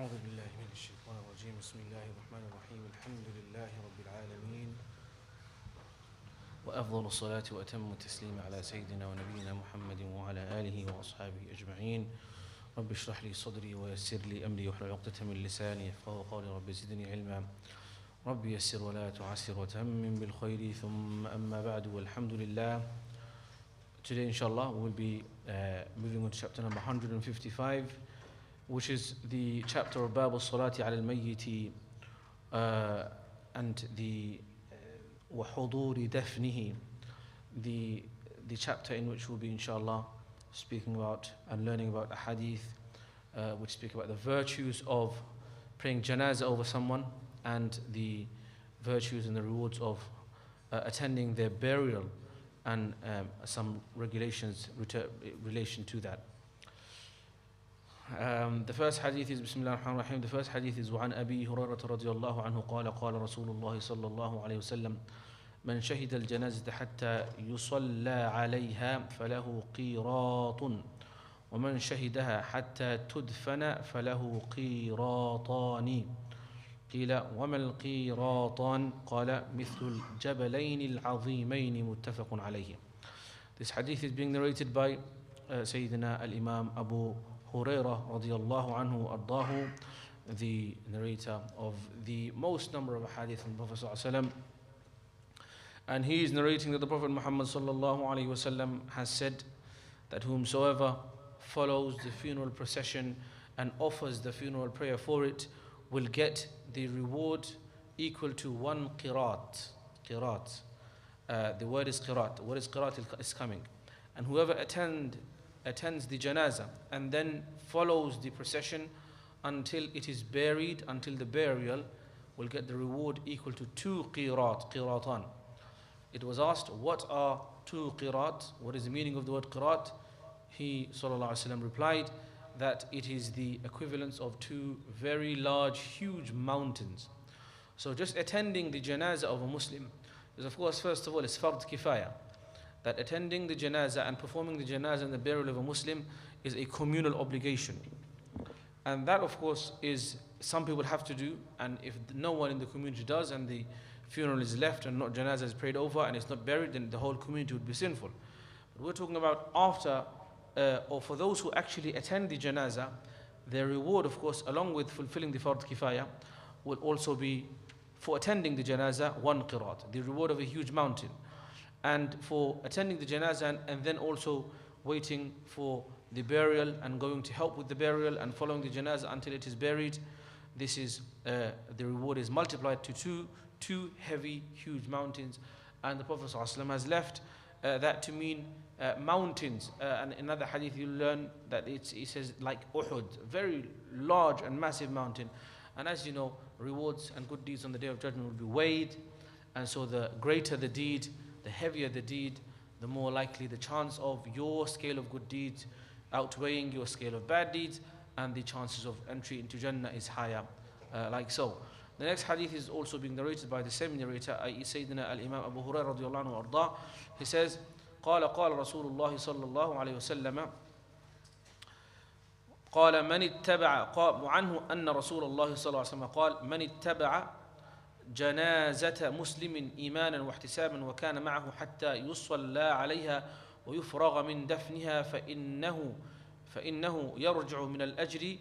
أعوذ بالله من الشيطان الرجيم بسم الله الرحمن الرحيم الحمد لله رب العالمين وأفضل الصلاة وأتم التسليم على سيدنا ونبينا محمد وعلى آله وأصحابه أجمعين رب اشرح لي صدري ويسر لي أمري واحلل عقدة من لساني يفقهوا قولي رب زدني علما رب يسر ولا تعسر وتمم بالخير ثم أما بعد والحمد لله. Today inshallah we'll be moving on to chapter number 155, which is the chapter of Bab al-Salati ala al-Mayyiti and the وحضور دفنه, the chapter in which we'll be inshallah speaking about and learning about a hadith which speak about the virtues of praying janazah over someone and the virtues and the rewards of attending their burial and some regulations relation to that. The first hadith is Bismillah ar-Rahman ar-Rahim. The first hadith is وعن أبي هريرة رضي الله عنه قال قال رسول الله صلى الله عليه وسلم من شهد الجنازة حتى يصلى عليها فله قيراط ومن شهدها حتى تدفن فله قيراطان قيل وما القيراطان قال مثل الجبلين العظيمين متفق عليه. This hadith is being narrated by Sayyidina al-Imam Abu Hurairah radiyallahu anhu ardahu, the narrator of the most number of hadith from the Prophet sallallahu alaihi wasallam, and he is narrating that the Prophet Muhammad sallallahu alaihi wasallam has said that whomsoever follows the funeral procession and offers the funeral prayer for it will get the reward equal to one qirat. The word is qirat. The word is qirat is coming. And whoever attends the janazah and then follows the procession until it is buried, until the burial, will get the reward equal to 2 qiratan. It was asked, what are 2 qirat? What is the meaning of the word qirat? He sallallahu alaihi wasallam replied that it is the equivalence of 2 very large, huge mountains. So just attending the janazah of a Muslim is, of course, first of all, is fard kifaya. That attending the janazah and performing the janazah and the burial of a Muslim is a communal obligation. And that, of course, is some people have to do, and if no one in the community does and the funeral is left and not janazah is prayed over and it's not buried, then the whole community would be sinful. But we're talking about after or for those who actually attend the janazah, their reward, of course, along with fulfilling the fard kifaya, will also be for attending the janazah 1 qirat, the reward of a huge mountain. And for attending the janazah and then also waiting for the burial and going to help with the burial and following the janazah until it is buried, this is the reward is multiplied to two heavy, huge mountains. And the Prophet ﷺ has left that to mean mountains. And in another hadith you learn that it says like Uhud, very large and massive mountain. And as you know, rewards and good deeds on the Day of Judgment will be weighed. And so the greater the deed, the heavier the deed, the more likely the chance of your scale of good deeds outweighing your scale of bad deeds, and the chances of entry into Jannah is higher, like so. The next hadith is also being narrated by the same narrator, i.e. Sayyidina al-Imam Abu Hurairah radiyallahu anhu arda. He says, قال رسول الله صلى الله عليه وسلم قال من اتبع وعنه أن رسول الله صلى الله عليه وسلم قال من اتبع جنازة مسلم إيمانا واحتسابا وكان معه حتى يصلى عليها ويفرغ من دفنها فإنه يرجع من الأجر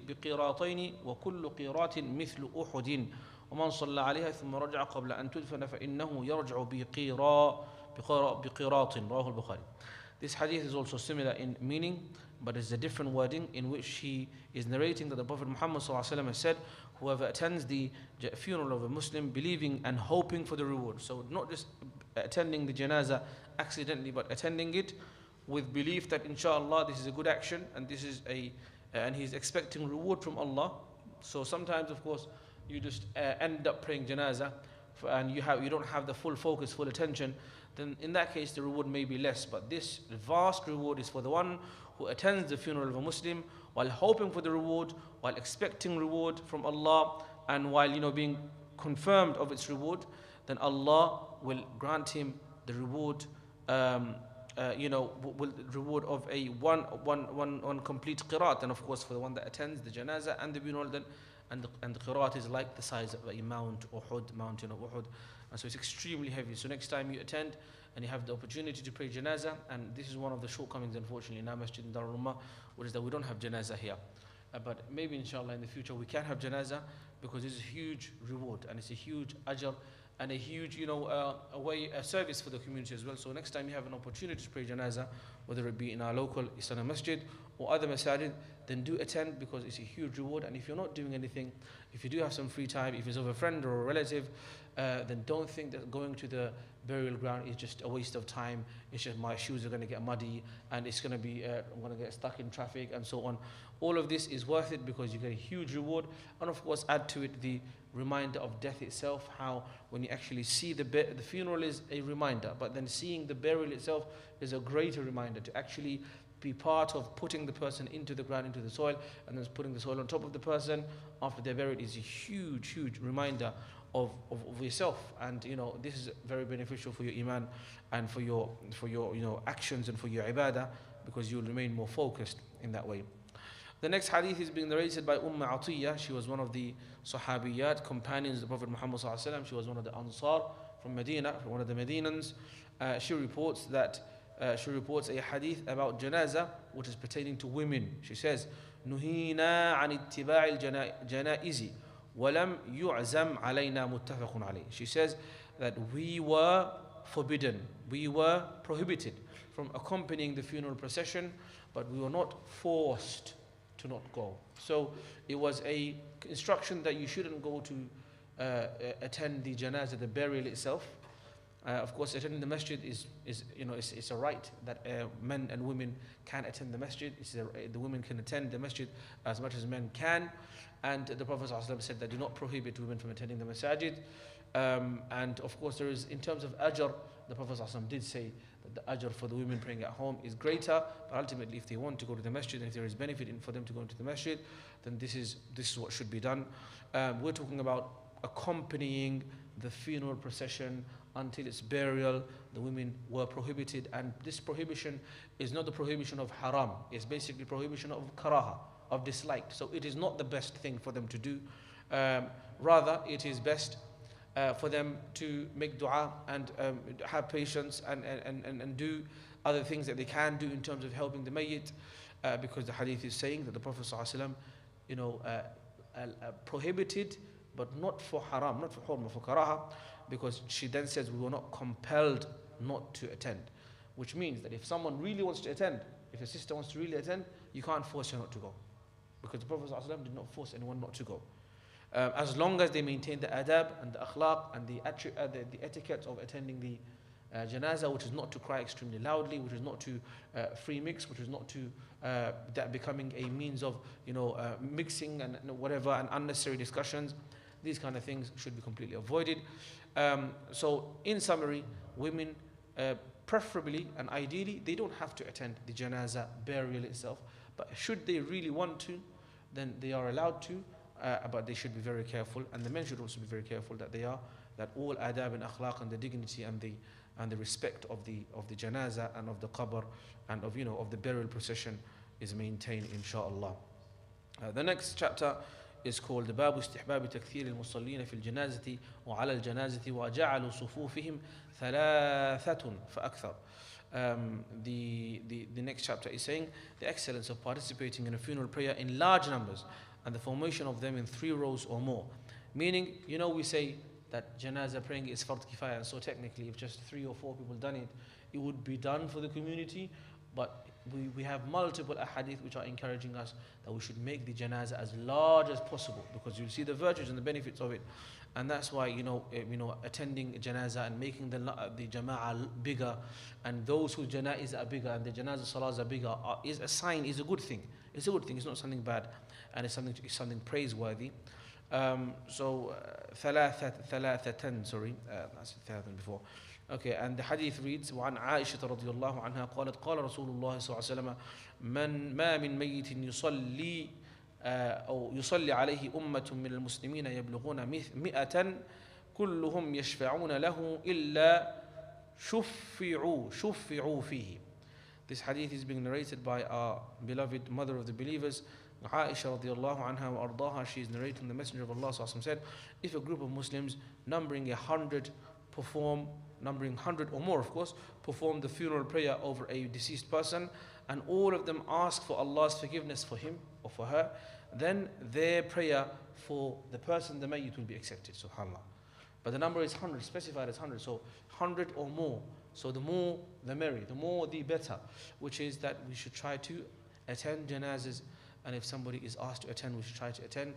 بقيراطين وكل قيراط مثل أحد ومن صلى عليها ثم رجع قبل أن تدفن فإنه يرجع بقيراط رواه البخاري. This hadith is also similar in meaning, but it's a different wording in which he is narrating that the Prophet Muhammad ﷺ has said, whoever attends the funeral of a Muslim believing and hoping for the reward. So not just attending the janazah accidentally, but attending it with belief that inshallah this is a good action and this is and he's expecting reward from Allah. So sometimes, of course, you just end up praying janazah and you don't have the full focus, full attention, then in that case the reward may be less. But this vast reward is for the one who attends the funeral of a Muslim while hoping for the reward, while expecting reward from Allah, and while being confirmed of its reward. Then Allah will grant him the reward will reward of a one complete qiraat, and of course for the one that attends the janazah and the funeral, then and the qiraat is like the size of a mountain of Uhud, and so it's extremely heavy. So next time you attend and you have the opportunity to pray janazah, and this is one of the shortcomings unfortunately in our masjid in Darul Ummah, which is that we don't have janazah here. But maybe inshallah in the future we can have janazah, because it's a huge reward and it's a huge ajr and a huge a service for the community as well. So next time you have an opportunity to pray janazah, whether it be in our local Islamic masjid or other masajid, then do attend, because it's a huge reward. And if you're not doing anything, if you do have some free time, if it's of a friend or a relative, then don't think that going to the burial ground is just a waste of time. It's just my shoes are going to get muddy and it's going to be I'm going to get stuck in traffic and so on. All of this is worth it, because you get a huge reward, and of course add to it the reminder of death itself, how when you actually see the funeral is a reminder, but then seeing the burial itself is a greater reminder to actually be part of putting the person into the ground, into the soil, and then putting the soil on top of the person after they're buried is a huge reminder of yourself. And this is very beneficial for your iman and for your actions and for your ibadah, because you will remain more focused in that way. The next hadith is being narrated by Atiyah. She was one of the Sahabiyat, companions of the Prophet Muhammad sallallahu alaihi wasallam. She was one of the Ansar from Medina, one of the Medinans. She reports a hadith about janazah, which is pertaining to women. She says, "Nuhina an ittiba' al-janaizi, wa lam yu'zam alayna muttafaqun alayh." She says that we were forbidden, we were prohibited from accompanying the funeral procession, but we were not forced to not go. So it was a instruction that you shouldn't go to attend the janazah, the burial itself. Of course, attending the masjid is it's a right that men and women can attend the masjid. The women can attend the masjid as much as men can, and the Prophet ﷺ said that do not prohibit women from attending the masajid. And of course, there is, in terms of ajr, the Prophet ﷺ did say that the ajr for the women praying at home is greater, but ultimately if they want to go to the masjid, and if there is benefit for them to go into the masjid, then this is what should be done. We're talking about accompanying the funeral procession until its burial. The women were prohibited, and this prohibition is not the prohibition of haram, it's basically prohibition of karaha, of dislike. So it is not the best thing for them to do. Rather, it is best for them to make dua and have patience and do other things that they can do in terms of helping the mayyit, because the hadith is saying that the Prophet ﷺ, prohibited, but not for haram, not for hurma, for karaha, because she then says we were not compelled not to attend, which means that if someone really wants to attend, if a sister wants to really attend, you can't force her not to go, because the Prophet ﷺ did not force anyone not to go. As long as they maintain the adab and the akhlaq and the etiquette of attending the janazah, which is not to cry extremely loudly, which is not to free mix, which is not to that becoming a means of mixing and whatever and unnecessary discussions. These kind of things should be completely avoided. So in summary, women preferably and ideally, they don't have to attend the janazah burial itself, but should they really want to, then they are allowed to. But they should be very careful, and the men should also be very careful that all adab and akhlaq and the dignity and the respect of the janazah and of the qabr and of the burial procession is maintained, inshallah. The next chapter is called the Babu Istihbab Takthir al-Musallin fi al-Janazati wa ala al-Janazati wa ja'alu sufufihim thalathatun fa akthar. The next chapter is saying the excellence of participating in a funeral prayer in large numbers and the formation of them in 3 rows or more. Meaning, we say that janazah praying is fard kifaya, and so technically if just 3 or 4 people done it, it would be done for the community, but we have multiple ahadith which are encouraging us that we should make the janazah as large as possible, because you'll see the virtues and the benefits of it. And that's why attending janazah and making the jama'ah bigger, and those whose janazah are bigger and the janazah salahs are bigger is a sign, is a good thing. It's a good thing, it's not something bad, and it's something praiseworthy. So ثلاثة, sorry, I said ثلاثة before. Okay, and the hadith reads وعن عائشة رضي الله عنها قالت قال رسول الله صلى الله عليه وسلم ما من ميت يصلي أو يصلي عليه أمة من المسلمين يبلغون 100 كلهم يشفعون له إلا شفعوا فيه. This hadith is being narrated by our beloved mother of the believers, Aisha radiallahu anha wa ardaha. She is narrating the Messenger of Allah said, if a group of Muslims numbering 100 numbering 100 or more of course, perform the funeral prayer over a deceased person, and all of them ask for Allah's forgiveness for him or for her, then their prayer for the person, the mayyit, will be accepted, subhanAllah. But the number is 100, specified as 100, so 100 or more. So the more the merry, the more the better, which is that we should try to attend janazas, and if somebody is asked to attend, we should try to attend.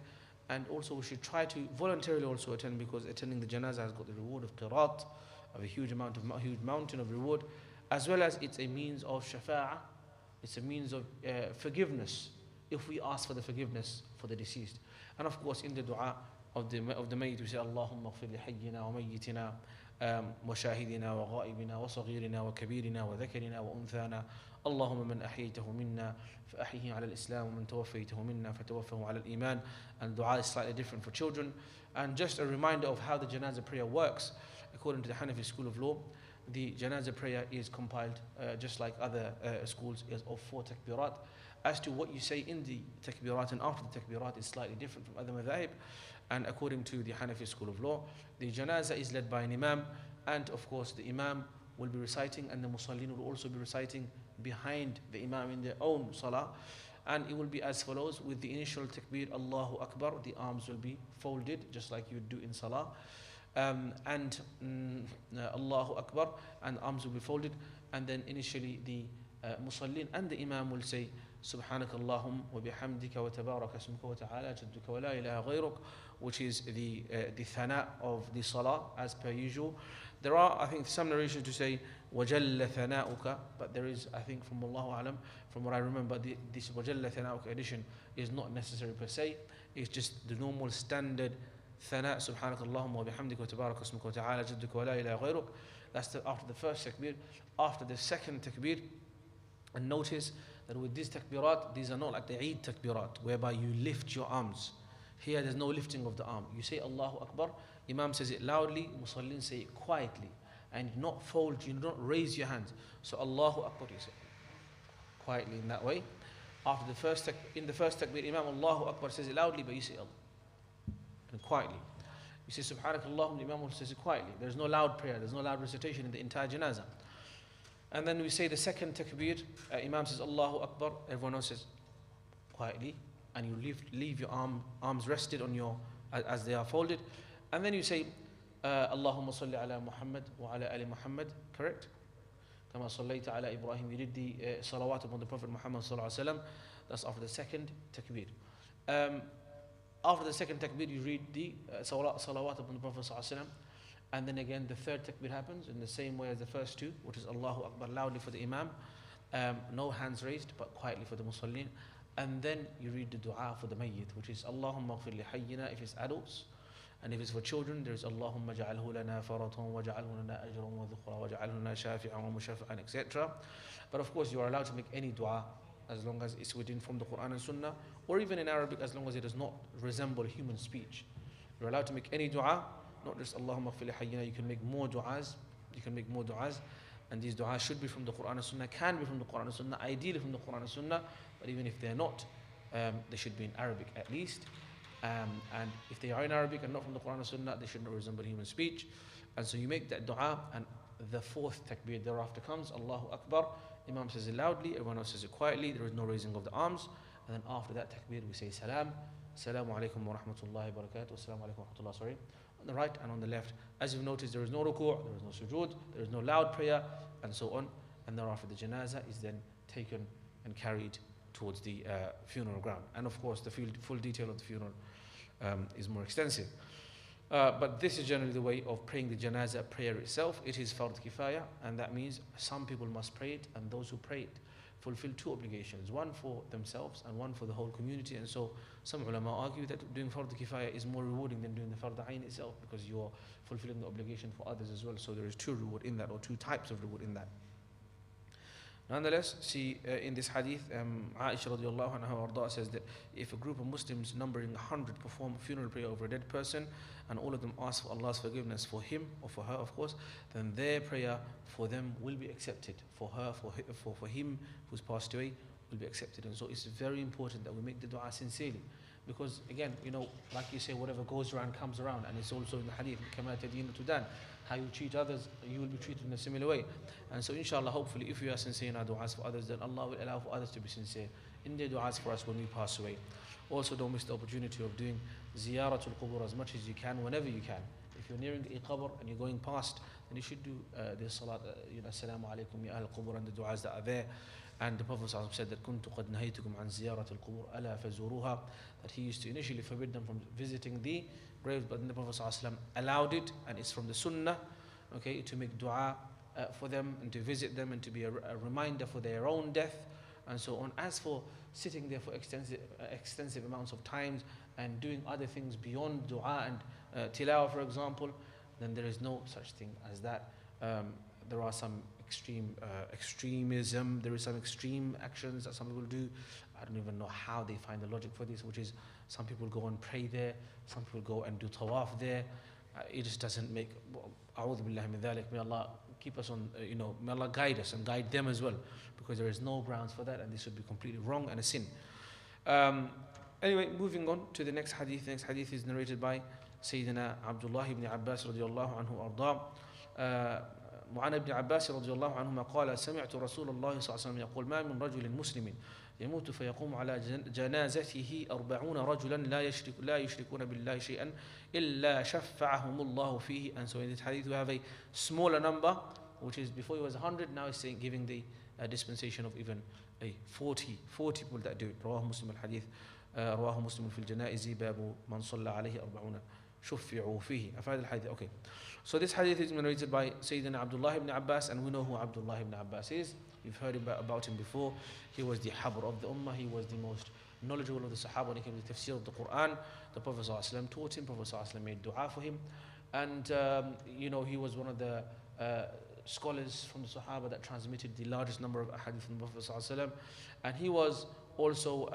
And also we should try to voluntarily also attend, because attending the janazah has got the reward of qirat, of a huge mountain of reward, as well as it's a means of shafa'ah, it's a means of forgiveness, if we ask for the forgiveness for the deceased. And of course in the dua of the mayyit we say, Allahumma ighfir li hayyina wa mayyitina wa shahidina wa ghaibina wa saghirina wa kabirina wa dhakarina wa unthana, Allahumma man ahyaytahu minna fa ahyihi ala al-islam wa man tawaffaytahu minna fa tawaffahu ala al-iman. And dua is slightly different for children. And just a reminder of how the janazah prayer works. According to the Hanafi school of law, the janazah prayer is compiled just like other schools, is of 4 takbirat. As to what you say in the takbirat and after the takbirat is slightly different from other madhaib. And according to the Hanafi school of law, the janazah is led by an imam, and of course the imam will be reciting, and the musallin will also be reciting behind the imam in their own salah. And it will be as follows: with the initial takbir, Allahu Akbar, the arms will be folded just like you would do in salah. Allahu Akbar, and arms will be folded. And then initially the musallin and the imam will say, Subhanaka Allahum wa bihamdika wa tabaraka ismuka wa ta'ala jadduka wa la ilaha ghayruk, which is the thana of the salah as per usual. There are, I think, some narrations to say wajalla thana'uka, but there is, I think, from Allahu Alam, from what I remember, this wajalla thana'uka addition is not necessary per se. It's just the normal standard thana, Subhanaka Allahumma wa bihamdika wa tabaraka ismuka wa ta'ala jadduka wa la ilaha ghayruk. That's after the first takbir. After the second takbir, and notice that with these takbirat, these are not like the Eid takbirat, whereby you lift your arms. Here there's no lifting of the arm. You say Allahu Akbar, Imam says it loudly, Musallin say it quietly, and not fold, you don't raise your hands. So Allahu Akbar, you say quietly in that way. After the first in the first takbir, Imam Allahu Akbar says it loudly, but you say Allah and quietly. You say Subhanakallahum, the Imam says it quietly. There's no loud prayer, there's no loud recitation in the entire janazah. And then we say the second takbir, Imam says Allahu Akbar, everyone else says quietly, and you leave your arms rested on your, as they are folded. And then you say Allahumma salli ala Muhammad wa ala ali Muhammad, correct? Kama sallayta ala Ibrahim. You did the salawat upon the Prophet Muhammad sallallahu alaihi wasallam. That's after the second takbir. After the second takbir, you read the salawat upon the Prophet sallallahu alaihi wasallam. And then again the third takbir happens in the same way as the first two, which is Allahu Akbar loudly for the Imam, no hands raised but quietly for the Musallin. And then you read the dua for the mayyit, which is Allahumma ighfir li hayyina if it's adults, and if it's for children there is Allahumma ja'alhu lana faratan wa ja'alhu lana ajran wa dhukra wa ja'alhu lana shafi'an wa mushafa'an, etc. But of course you are allowed to make any dua as long as it's within from the Quran and Sunnah, or even in Arabic as long as it does not resemble human speech. You're allowed to make any dua. Not just Allahumma ighfir li hayyina, you can make more du'as. And these du'as should be from the Quran and Sunnah, can be from the Quran and Sunnah, ideally from the Quran and Sunnah, but even if they're not, they should be in Arabic at least. And if they are in Arabic and not from the Quran and Sunnah, they should not resemble human speech. And so you make that du'a, and the fourth takbir thereafter comes, Allahu Akbar. Imam says it loudly, everyone else says it quietly, there is no raising of the arms. And then after that takbir we say salam. Assalamu alaikum wa rahmatullahi wa barakatuh. Assalamu alaikum wa rahmatullahi, sorry. On the right and on the left. As you've noticed, there is no ruku', there is no sujood, there is no loud prayer, and so on. And thereafter the janazah is then taken and carried towards the funeral ground. And of course the full detail of the funeral is more extensive. But this is generally the way of praying the janazah prayer itself. It is fard kifaya, and that means some people must pray it, and those who pray it fulfill 2 obligations, one for themselves and one for the whole community. And so some ulama argue that doing fard kifaya is more rewarding than doing the fard ayn itself, because you are fulfilling the obligation for others as well. So there is 2 reward in that, or 2 types of reward in that. Nonetheless, see in this hadith, Aisha radiallahu anha warda says that if a group of Muslims numbering 100 perform funeral prayer over a dead person, and all of them ask for Allah's forgiveness for him or for her, of course, then their prayer for them will be accepted. For her, for him who's passed away, will be accepted. And so it's very important that we make the dua sincerely. Because again, like you say, whatever goes around comes around, and it's also in the hadith, كَمَا تَدِينُ تُدَانُ. How you treat others, you will be treated in a similar way. And so inshallah, hopefully, if we are sincere in our du'as for others, then Allah will allow for others to be sincere in their du'as for us when we pass away. Also, don't miss the opportunity of doing ziyaratul qubur as much as you can, whenever you can. If you're nearing a qabr and you're going past, then you should do the salat, assalamu alaikum ya ahl qubur, and the du'as that are there. And the Prophet ﷺ said that كنت قد نهيتكم عن زيارة القبور ألا فزوروها, that he used to initially forbid them from visiting the graves, but then the Prophet ﷺ allowed it, and it's from the sunnah, okay, to make dua for them and to visit them and to be a reminder for their own death and so on. As for sitting there for extensive amounts of times and doing other things beyond dua and tilawah, for example, then there is no such thing as that. There are some extremism, there is some extreme actions that some people do. I don't even know how they find the logic for this, which is some people go and pray there, some people go and do tawaf there. It just doesn't make, a'udhu billahi min dhalik, may Allah keep us on, may Allah guide us and guide them as well, because there is no grounds for that, and this would be completely wrong and a sin. Anyway, moving on to the next hadith. The next hadith is narrated by Sayyidina Abdullah ibn Abbas radiallahu anhu arda. وعن ابن عباس رضي الله عنهما قال سمعت رسول الله صلى الله عليه وسلم يقول ما من رجل مسلم يموت فيقوم على جنازته 40 رجلا لا يشركون بالله شيئا إلا شفعهم الله فيه. And so in this hadith we have a smaller number, which is before it was 100, now it's saying, giving the dispensation of even a 40 people that do it. رواه مسلم الحديث رواه مسلم في الجنائز باب من صلى عليه 40 شفعوا فيه. أفاد الحديث. Okay. So this hadith is narrated by Sayyidina Abdullah ibn Abbas, and we know who Abdullah ibn Abbas is. You've heard about him before. He was the habr of the Ummah. He was the most knowledgeable of the Sahaba when it came to the tafsir of the Quran. The Prophet ﷺ taught him. Prophet ﷺ made dua for him. And, he was one of the scholars from the Sahaba that transmitted the largest number of hadith from the Prophet ﷺ. And he was also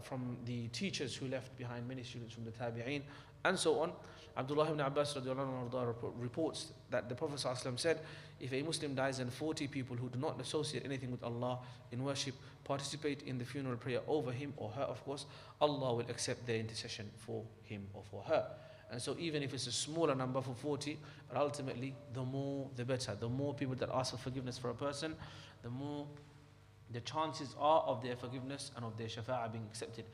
from the teachers who left behind many students from the Tabi'een and so on. Abdullah ibn Abbas reports that the Prophet ﷺ said, if a Muslim dies and 40 people who do not associate anything with Allah in worship participate in the funeral prayer over him or her, of course, Allah will accept their intercession for him or for her. And so even if it's a smaller number for 40, but ultimately the more the better. The more people that ask for forgiveness for a person, the more the chances are of their forgiveness and of their shafa'ah being accepted.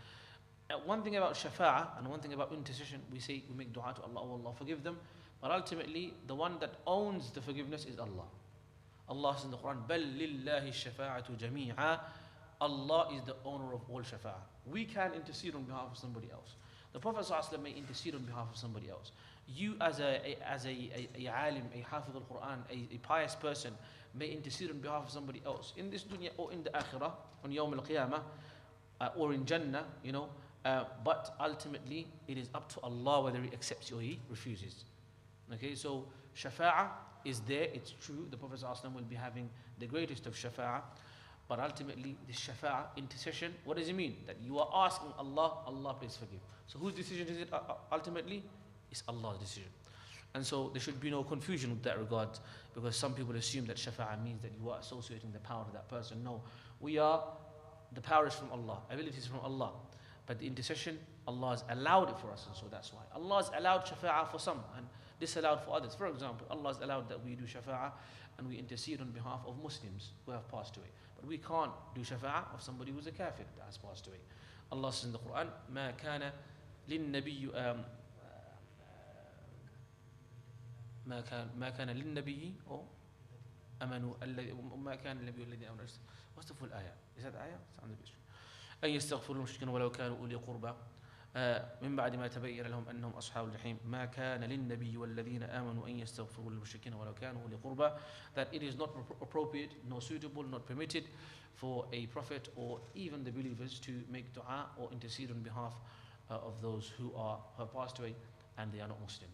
One thing about shafa'ah and one thing about intercession, we make dua to Allah, oh Allah forgive them, but ultimately the one that owns the forgiveness is Allah. Allah says in the Quran, بَلْ لِلَّهِ الشَّفَاعَةُ جَمِيعًا. Allah is the owner of all shafa'ah. We can intercede on behalf of somebody else. The Prophet ﷺ may intercede on behalf of somebody else. You as a alim, a hafiz al-Quran, a pious person, may intercede on behalf of somebody else in this dunya or in the akhirah, on Yawm al-Qiyamah, or in Jannah, but ultimately it is up to Allah whether He accepts or He refuses. Okay, so shafa'ah is there, it's true. The Prophet ﷺ will be having the greatest of shafa'ah, but ultimately this shafa'ah, intercession, what does it mean? That you are asking Allah, Allah please forgive. So whose decision is it ultimately? It's Allah's decision. And so there should be no confusion with that regard, because some people assume that shafa'ah means that you are associating the power of that person. No, the power is from Allah, ability is from Allah. But the intercession, Allah has allowed it for us, and so that's why. Allah has allowed shafa'ah for some and disallowed for others. For example, Allah has allowed that we do shafa'ah and we intercede on behalf of Muslims who have passed away. But we can't do shafa'ah of somebody who's a kafir that has passed away. Allah says in the Quran, ما كان للنبي ما كان للنبي أمنوا ما كان للنبي الذين آمنوا. What's the full ayah? Is that the ayah? It's on the page. أن يستغفروا المشركين ولو كانوا أولي قربى من بعد ما تبين لهم أنهم أصحاب الجحيم ما كان للنبي والذين آمنوا أن يستغفروا للمشركين ولو كانوا أولي قربى. That it is not appropriate, nor suitable, not permitted for a prophet or even the believers to make dua or intercede on behalf of those who have passed away and they are not Muslim.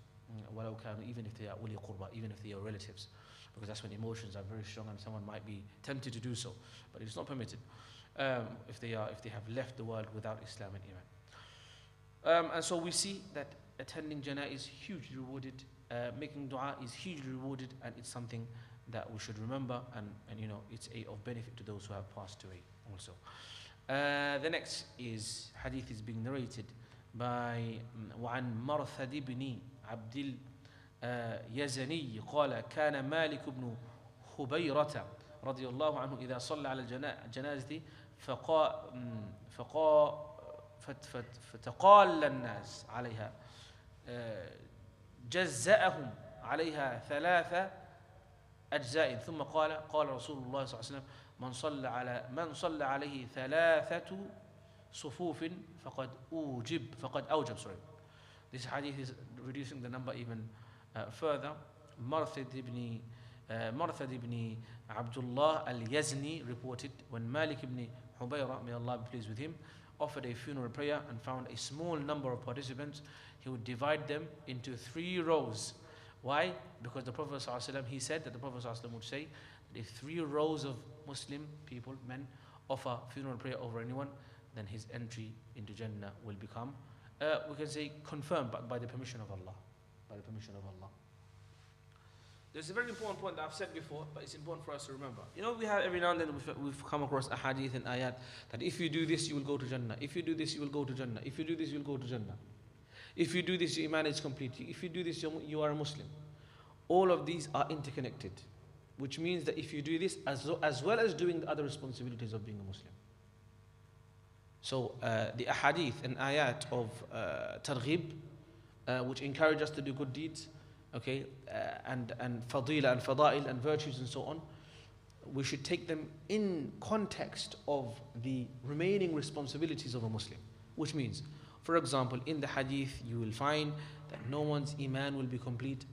ولو كانوا, even if they are أولي قربى, even if they are relatives. because that's when emotions are very strong and someone might be tempted to do so, but it's not permitted if they have left the world without Islam and Iman. And so we see that attending Janazah is hugely rewarded, making dua is hugely rewarded, and it's something that we should remember, and it's of benefit to those who have passed away also. The next is hadith is being narrated by وعن مرثد بن عبد اليزني قال كان مالك بن خبيرة رضي الله عنه إذا صلى على الجنازة فتقال الناس عليها جزأهم عليها 3 أجزاء ثم قال رسول الله صلى الله عليه وسلم من صلى عليه 3 صفوف فقد أوجب. This hadith is reducing the number even further. Marthad ibn Abdullah al-Yazni reported when Malik ibn Hubayra, may Allah be pleased with him, offered a funeral prayer and found a small number of participants, he would divide them into 3 rows. Why? Because the Prophet ﷺ, he said that the Prophet ﷺ would say that if 3 rows of Muslim people, men, offer funeral prayer over anyone, then his entry into Jannah will become, we can say, confirmed by the permission of Allah. By the permission of Allah. There's a very important point that I've said before, but it's important for us to remember. We have every now and then we've come across a hadith and ayat that if you do this, you will go to Jannah. If you do this, you will go to Jannah. If you do this, you will go to Jannah. If you do this, your iman is complete. If you do this, you are a Muslim. All of these are interconnected, which means that if you do this, as well as doing the other responsibilities of being a Muslim. So the ahadith and ayat of targhib, which encourage us to do good deeds, okay, and fadila and fada'il and virtues and so on, we should take them in context of the remaining responsibilities of a Muslim. Which means, for example, in the hadith you will find that no one's iman will be complete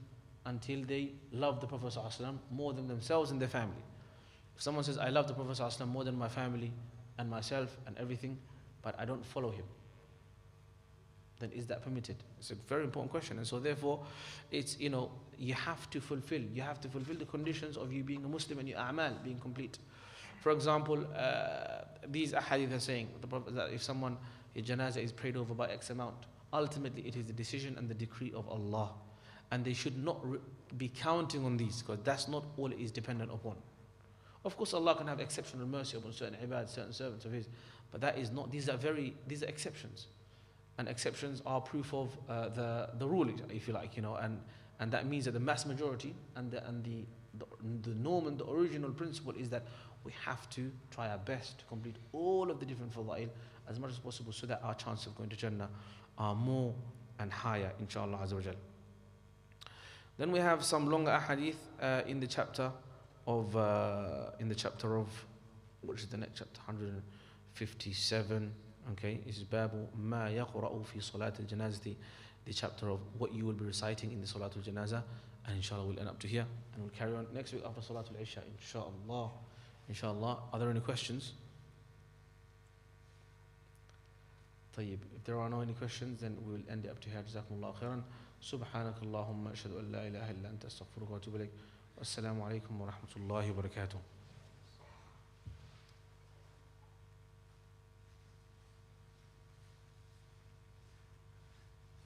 until they love the Prophet ﷺ more than themselves and their family. If someone says, I love the Prophet ﷺ more than my family and myself and everything, but I don't follow him, then is that permitted? It's a very important question. And so therefore, it's, you have to fulfill the conditions of you being a Muslim and your a'mal being complete. For example, these ahadith are saying that if someone, a janazah is prayed over by X amount, ultimately it is the decision and the decree of Allah. And they should not be counting on these, because that's not all it is dependent upon. Of course, Allah can have exceptional mercy upon certain ibad, certain servants of His, but that is not, these are exceptions. And exceptions are proof of the rule, if you like, and that means that the mass majority and the norm and the original principle is that we have to try our best to complete all of the different fada'il as much as possible, so that our chances of going to Jannah are more and higher, inshallah azza wa jal. Then we have some longer ahadith in the chapter of which is the next chapter, 157. Okay, this is Babu Ma Yaqra'u fi Salat al-Janazati, the chapter of what you will be reciting in the Salat al-Janazah, and inshallah we'll end up to here, and we'll carry on next week after Salat al-Isha, inshallah. Inshallah. Are there any questions? طيب, if there are no any questions, then we will end it up to here. Jazakumullah khairan. سبحانك اللهم أشهد أن لا إله إلا أنت أستغفرك وأتوب إليك والسلام عليكم ورحمة الله وبركاته.